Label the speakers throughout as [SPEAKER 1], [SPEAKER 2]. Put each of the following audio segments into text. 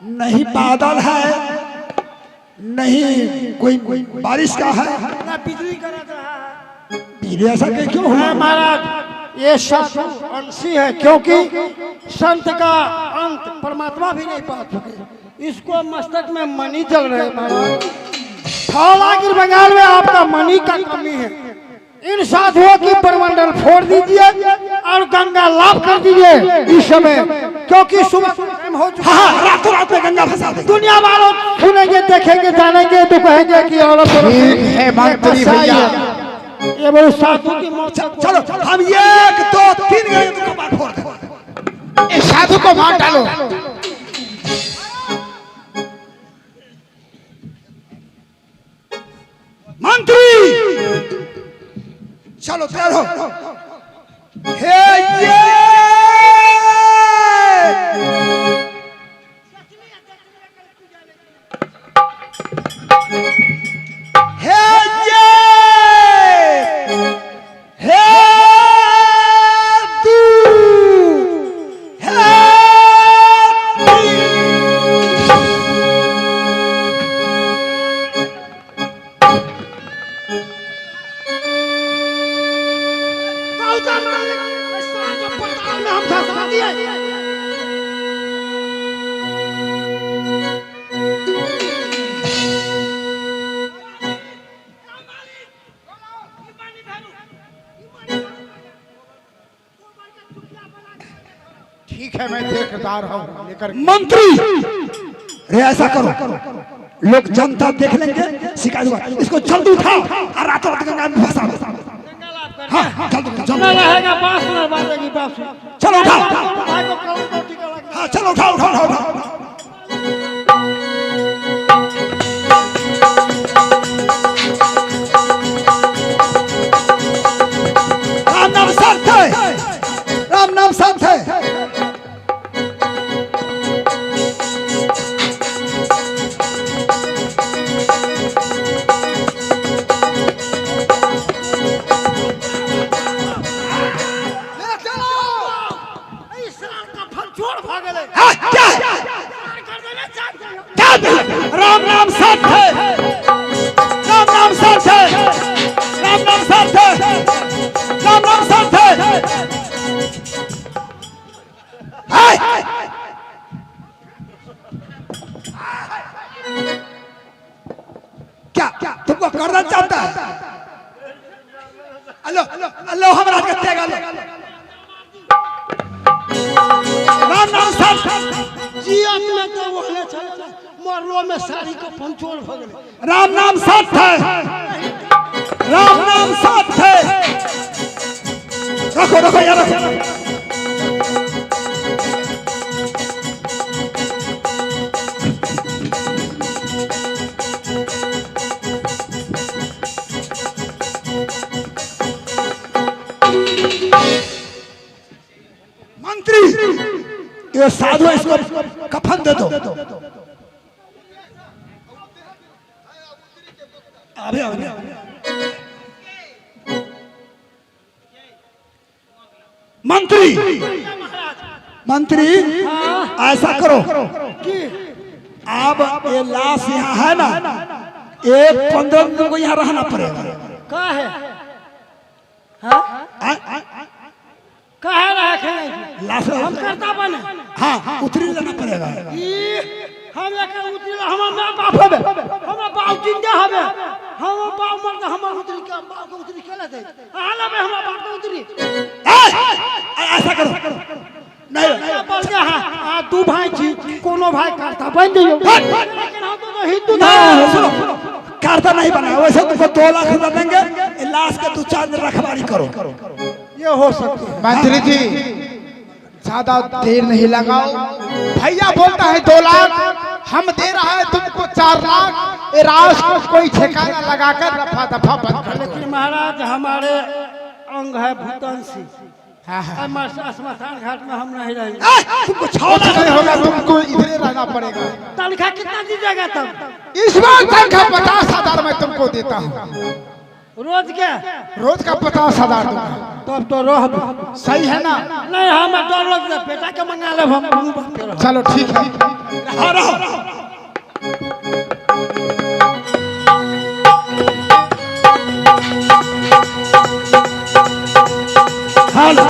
[SPEAKER 1] नहीं बादल है, नहीं कोई बारिश का है,
[SPEAKER 2] ना बिजली कर रहा है।
[SPEAKER 1] बिजली ऐसा क्यों हुआ
[SPEAKER 2] महाराज? ये साधु अंशी है, क्योंकि संत का अंत परमात्मा भी नहीं पा सके। इसको मस्तक में मणि चल रहे महाराज। धौलागिर बंगाल में आपका मणि का कमी है। इन साधुओं की परमंडल फोड़ दीजिए और गंगा लाभ कर दीजिए इस समय, क्योंकि सुबह हो चुका है।
[SPEAKER 1] रातों रात में गंगा फंसा दे।
[SPEAKER 2] दुनिया वालों सुनेंगे, देखेंगे, जानेंगे तो कहेंगे कि औरत
[SPEAKER 3] है मंत्री भैया।
[SPEAKER 2] ये बड़े साधु की मौत।
[SPEAKER 1] चलो हम 1 2 3 गए तो बात फोड़ दे।
[SPEAKER 3] इस साधु को मार डालो।
[SPEAKER 1] मंत्री चलो तैयार हो। हे ये हे ये हे तू हे
[SPEAKER 3] ठीक है, मैं ठेकेदार हूँ लेकर।
[SPEAKER 1] मंत्री रे ऐसा करो, लोग जनता देख लेंगे, शिकायत होगा। इसको जल्दी उठाओ और रातों रात गंगा में फंसा दो। हाँ जल्दी
[SPEAKER 2] रहेगा बांस में बांधेगी बांस।
[SPEAKER 1] चलो उठाओ।
[SPEAKER 2] भाई को करोड़ का टीका लगा।
[SPEAKER 1] हाँ चलो उठाओ उठाओ उठाओ। राम नाम संत है, राम नाम संत है। राम नाम सत्य है, राम नाम सत्य है, राम नाम सत्य है, राम नाम सत्य है। क्या तुमको करना चाहता है? अल्लाह अल्लाह हमारा कत्तेगा। राम नाम सत्य
[SPEAKER 2] जियत में तो वो है चला, मरलो में सारी को पंचोर हो गए।
[SPEAKER 1] राम नाम सत्य है, राम नाम सत्य है। रखो रखो यार रखो। मंत्री ये साधु है, इसको कफन दे दो। अभी अभी मंत्री मंत्री ऐसा करो, अब ये लाश यहाँ है ना, 15 दिन को यहाँ रहना पड़ेगा।
[SPEAKER 2] का है? हाँ? कहे रखे
[SPEAKER 1] लाश
[SPEAKER 2] हम करता बने।
[SPEAKER 1] हाँ उतरी लेना पड़ेगा।
[SPEAKER 2] हम एक उतरी हम ना बाप होबे, हम बाप जिंदा होबे, हम बाप मर के हम उतरी के बाप के उतरी केला दे। हां में हम बाप के उतरी।
[SPEAKER 1] ऐसा करो नहीं
[SPEAKER 2] बोल के हां तू भाई जी कोनो भाई करता बन दियो, लेकिन हम तो हिंदू था।
[SPEAKER 1] सुनो करता नहीं बना, वैसे तुमको 2 लाख रुपया देंगे, लाश के 2-4 दिन रखवाली करो।
[SPEAKER 2] ये हो सकता है।
[SPEAKER 3] मंत्री जी ज्यादा देर नहीं लगाओ। भैया बोलता है 2 लाख, हम दे रहा है तुमको 4 लाख। राज को कोई ठिकाना लगाकर रफा दफा बंद कर।
[SPEAKER 2] लेकिन महाराज हमारे अंग है भूतंशी।
[SPEAKER 3] हाँ हाँ
[SPEAKER 2] श्मशान घाट में हम नहीं रहेंगे।
[SPEAKER 1] तुमको 6 लाख
[SPEAKER 3] नहीं होगा, तुमको इधर रहना पड़ेगा।
[SPEAKER 2] तनख्वाह कितना दीजिएगा तब?
[SPEAKER 3] इस बार तनख्वाह 50,000 मैं तुमको देता हूँ।
[SPEAKER 2] रोज के?
[SPEAKER 3] रोज का 50,000 दूंगा।
[SPEAKER 2] तब तो रह
[SPEAKER 3] सही है ना?
[SPEAKER 2] नहीं हम 2 लोग बेटा के मंगा ले। हम
[SPEAKER 3] चलो ठीक है।
[SPEAKER 1] रहा रहा हेलो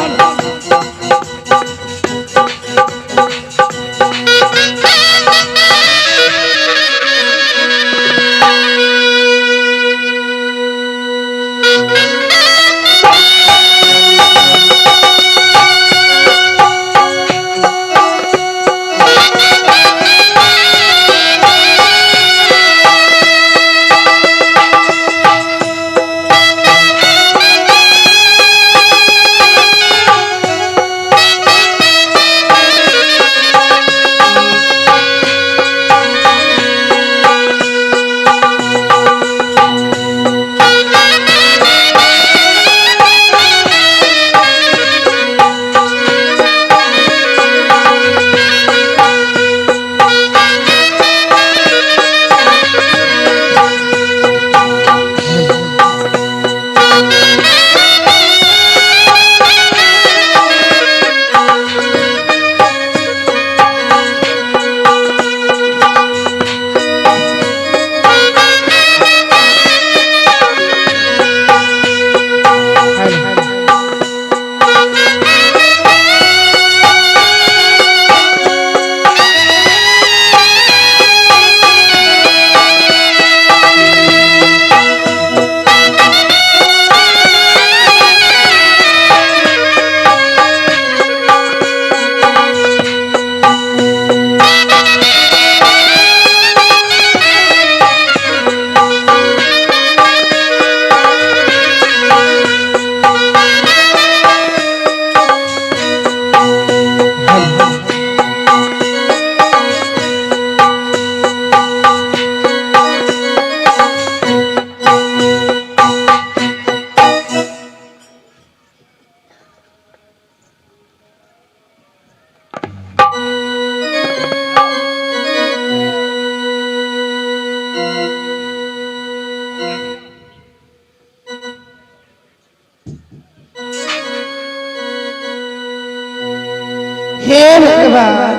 [SPEAKER 3] हे भगवान,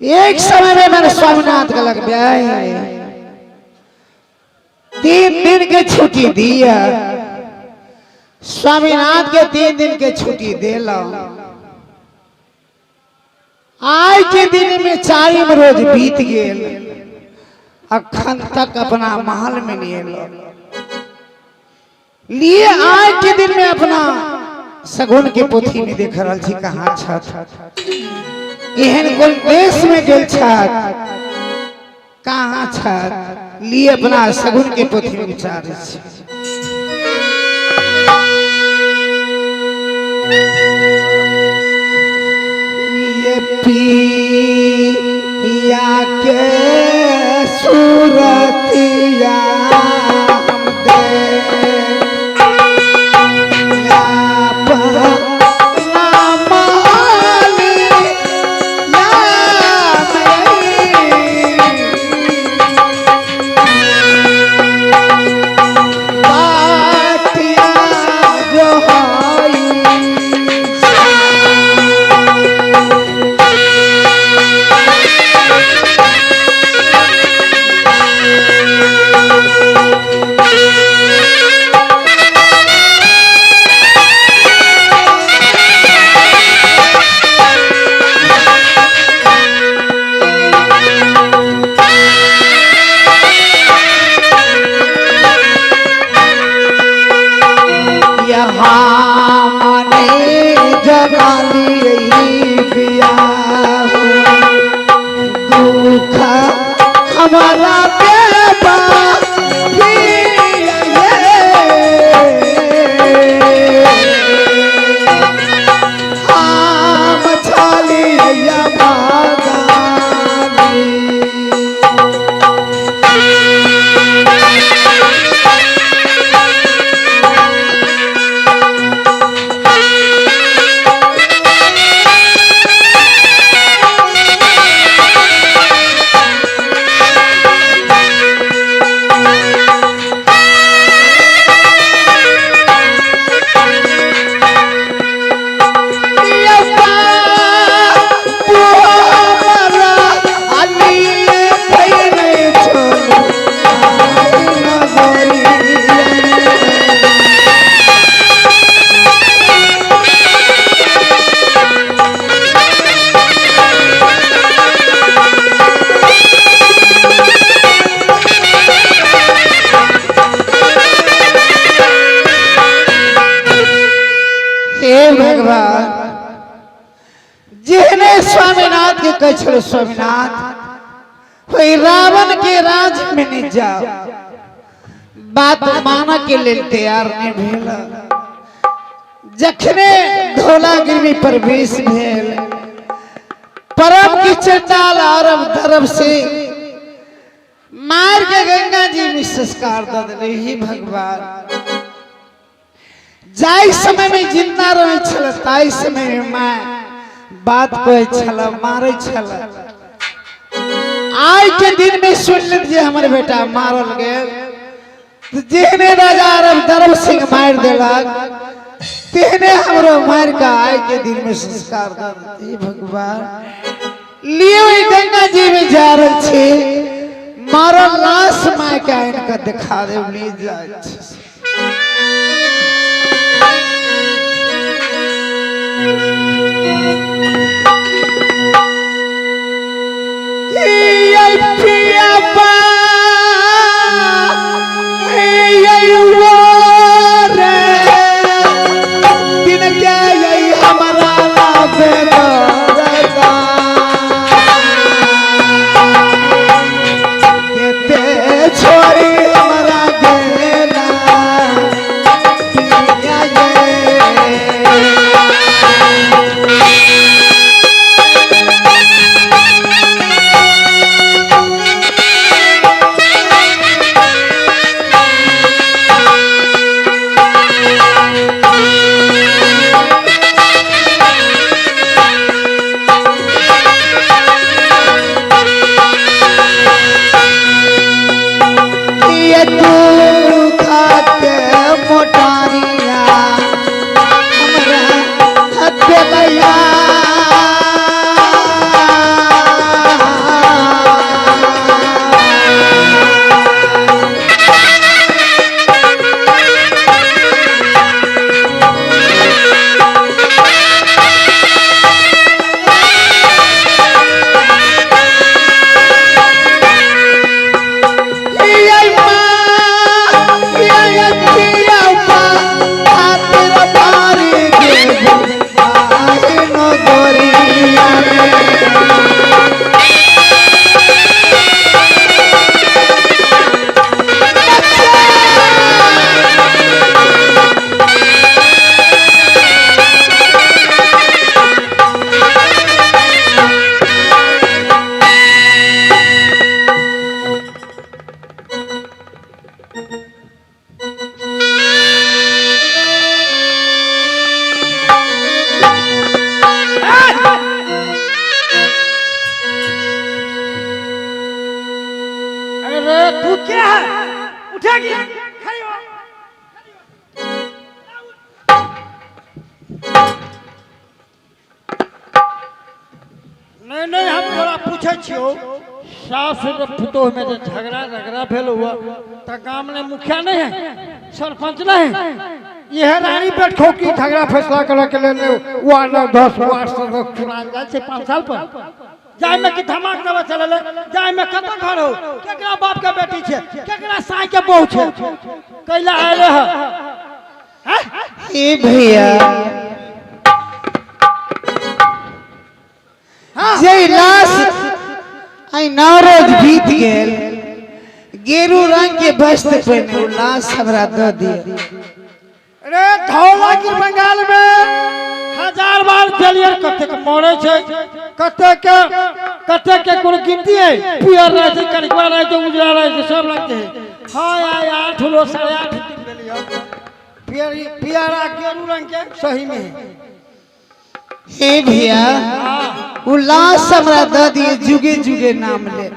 [SPEAKER 3] एक समय में मैंने स्वामीनाथ का लग गया है, 3 दिन की छुट्टी दिया, स्वामीनाथ के 3 दिन के छुट्टी दे लो। आज के दिन में 4 रोज बीत गए, अखन तक अपना महल में नहीं लिए। आज के दिन में अपना सगुन के पोथी में देख रहा थी कहाँ छत एहन कोई देश में गेल छत कहाँ छत लिए अपना सगुन के पोथी में विचार ये पिया के सूरतिया
[SPEAKER 4] के कह छो स्वामीनाथ वही रावण के राज में नहीं जाओ बात माना के लिए तैयार नहीं भेल जखने धौलागिरी प्रवेश भेल परम की चंडाल अरब तरफ से मार के गंगा जी में संस्कार दे दिले ही भगवान जाय समय में जिंदा रहे छल ताई समय में मैं बात कहे छल मारे छल आज के दिन में सुन लीजिए हमारे बेटा मारल गए जेहने राजा अरब दरब सिंह मार देलक तेहने हमरो मार का आज के दिन में संस्कार दे भगवान लिए गंगा जी में जा रहे छे मारल लाश माय के इनका दिखा दे ले जाए
[SPEAKER 2] नहीं हम तोरा पूछे छियो सास पुतोह में जो झगड़ा भेल हुआ तो गांव में मुखिया नहीं है सरपंच नहीं है यह रानी बैठो की झगड़ा फैसला करे के लिए वार्ड 10 वार्ड सदस्य चुना जाए से 5 साल पर जाय में कि धमाक दवा चलले जाय में कत घर हो केकरा बाप के बेटी छे केकरा साई के बहू छे कैला आले है
[SPEAKER 4] ए भैया जय लाश आई नवरोज बीत गेल गेरू रंग के वस्त्र पहने लाश हमरा दे दिए
[SPEAKER 2] अरे धौलागिरी बंगाल में 1000 बार चलिए कते के मरे छे कते के कोन गिनती है पियर रहे छे करिकवा रहे छे उजरा रहे छे सब लगते हैं हां यार 8 लो 8.5 दिन भेलियो पियरा गेरू रंग के सही में है
[SPEAKER 4] हे भैया वो लाश हमरा दे दिए जुगे जुगे नाम ले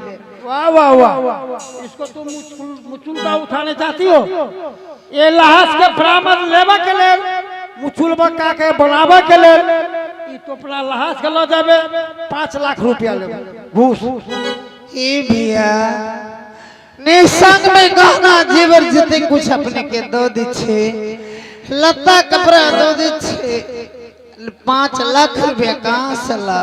[SPEAKER 2] वाह वाह वाह इसको तुम मुचुलता उठाने चाहती हो ये लाश के बरामद लेबा के लेल मुचुलबा का के बनाबा के लेल ई तो अपना लाश के ल जाबे 5 लाख रुपया लेबे घूस
[SPEAKER 4] हे भैया ने संग में गहना जेवर जते कुछ अपने के दो दी छे लत्ता कपड़ा दो दी छे 5 लाख रुपया कहां से ला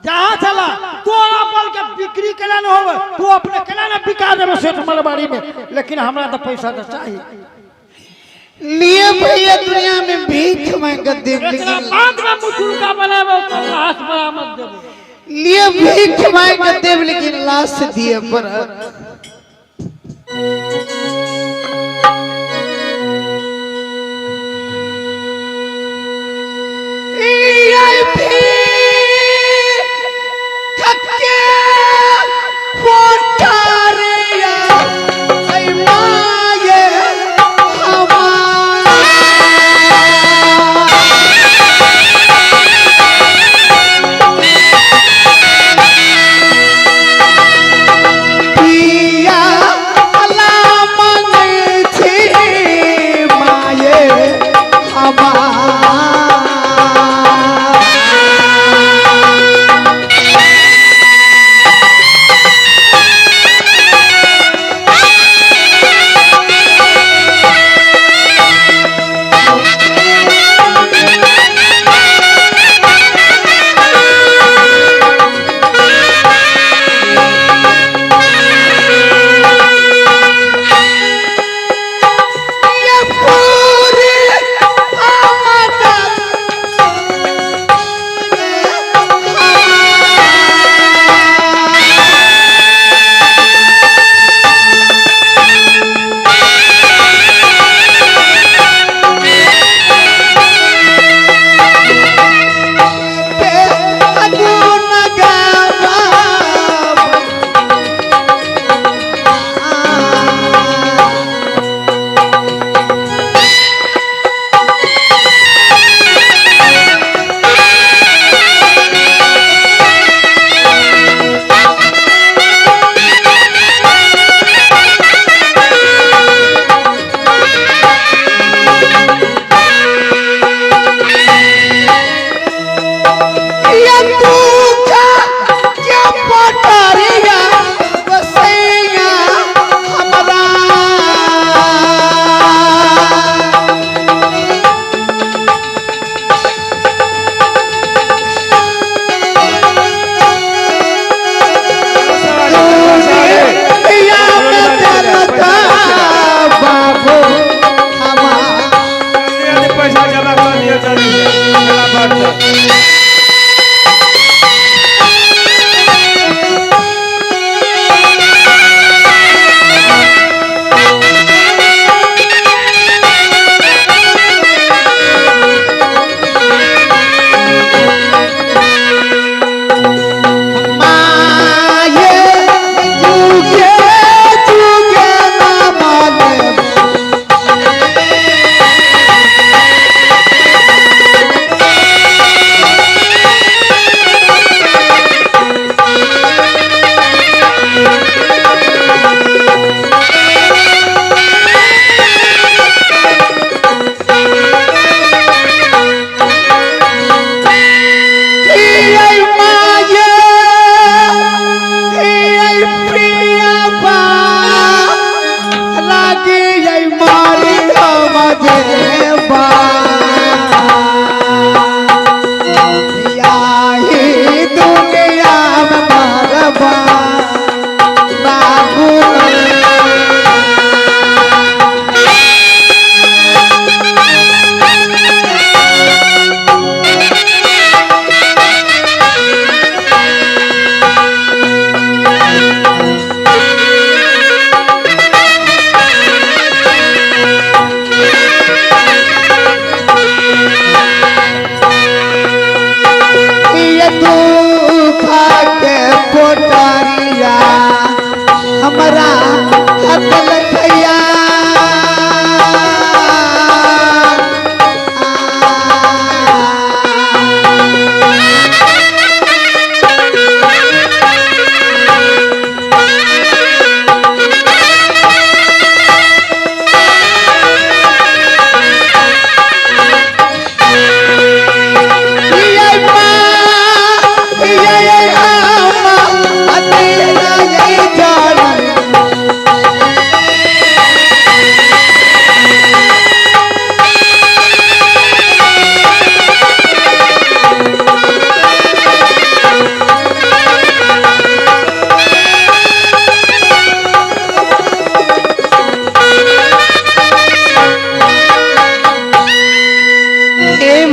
[SPEAKER 2] जहां चला तोरा बल के बिक्री केना न होवे तू अपने केना न बिका देबे सेठ मलबाड़ी में लेकिन हमरा तो पैसा तो चाहिए
[SPEAKER 4] लिए भैया दुनिया में भीख मांग के देव
[SPEAKER 2] लेकिन बाद में मुचुल का बनावे तो लाश बरामद देबो
[SPEAKER 4] लिए भीख मांग के देव लेकिन लाश दिए पर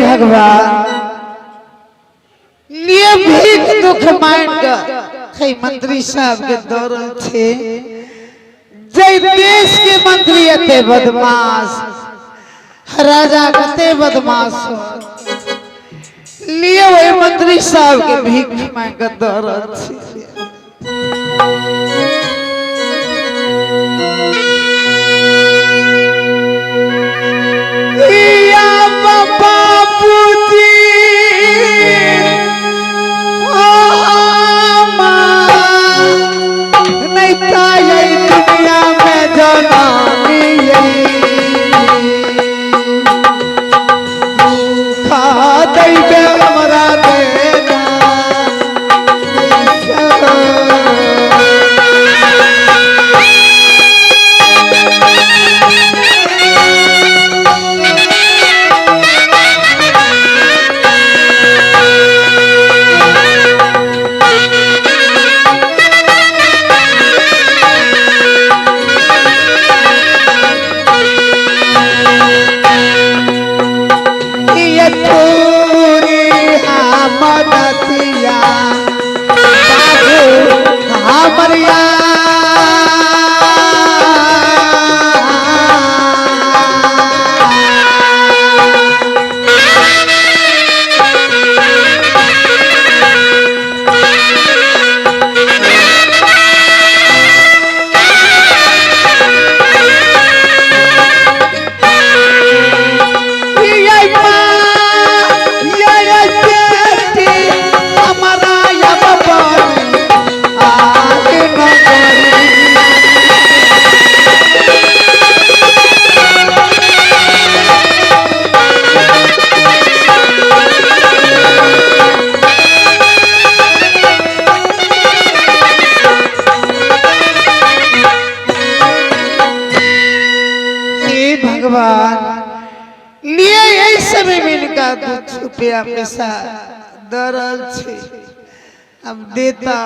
[SPEAKER 4] भगवान लिए भीख दुख मांग के मंत्री साहब के दौड़ल थे जय देश के मंत्री एते बदमाश राजा कते बदमाश लिए वही मंत्री साहब के भीख मांग के दौड़ल थे लिए यही समय में इनका कुछ रुपया पैसा दरल छे अब देता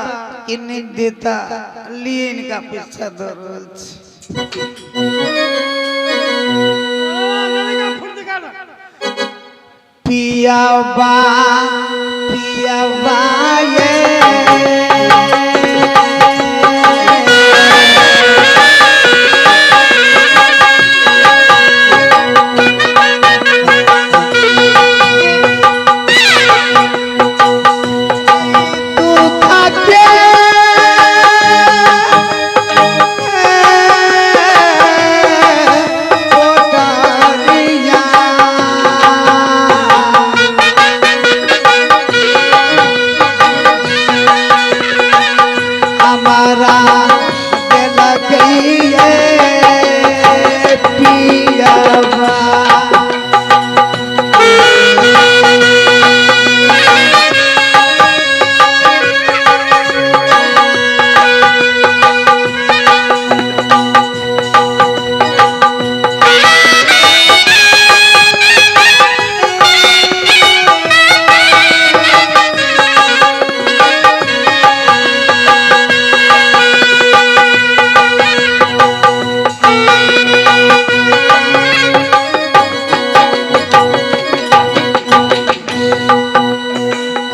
[SPEAKER 4] कि नहीं देता लिए इनका पैसा दरल छे पियाबा पियाबा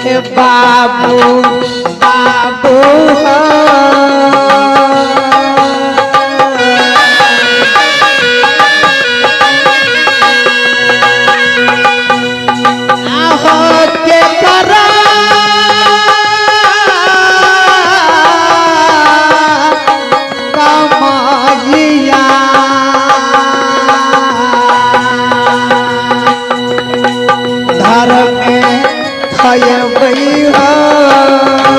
[SPEAKER 4] ये बाबू बाबू के करा कमाइया धर्म में खयबई हो